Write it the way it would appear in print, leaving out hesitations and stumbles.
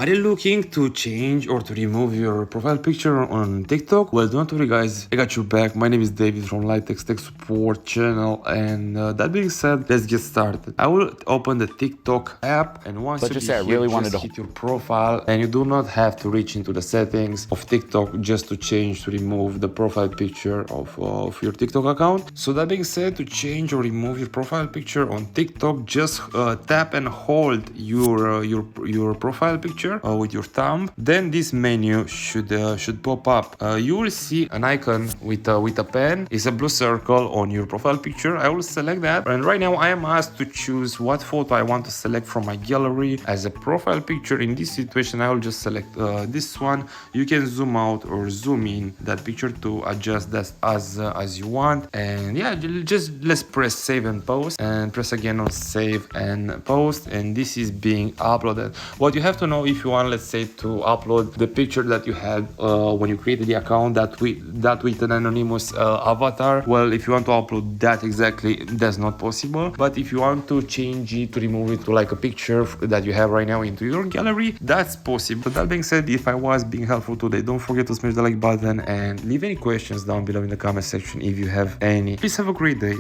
Are you looking to change or to remove your profile picture on TikTok? Well, don't worry guys, I got your back. My name is David from Litex Tech Support channel, and that being said, let's get started. I will open the TikTok app, and once Let's you just say I here, really just wanted to hit your profile, and you do not have to reach into the settings of TikTok just to change, to remove the profile picture of your TikTok account. So that being said, to change or remove your profile picture on TikTok, just tap and hold your profile picture with your thumb. Then this menu should pop up. You will see an icon with a pen. It's a blue circle on your profile picture. I will select that, and right now I am asked to choose what photo I want to select from my gallery as a profile picture. In this situation, I will just select this one. You can zoom out or zoom in that picture to adjust that as you want. And yeah, just let's press save and post, and press again on save and post, and this is being uploaded. What you have to know, if you want, let's say, to upload the picture that you had when you created the account, that with an anonymous avatar, well, if you want to upload that exactly, that's not possible. But if you want to change it, to remove it to like a picture that you have right now into your gallery, that's possible. But that being said, if I was being helpful today, don't forget to smash the like button and leave any questions down below in the comment section if you have any. Please have a great day.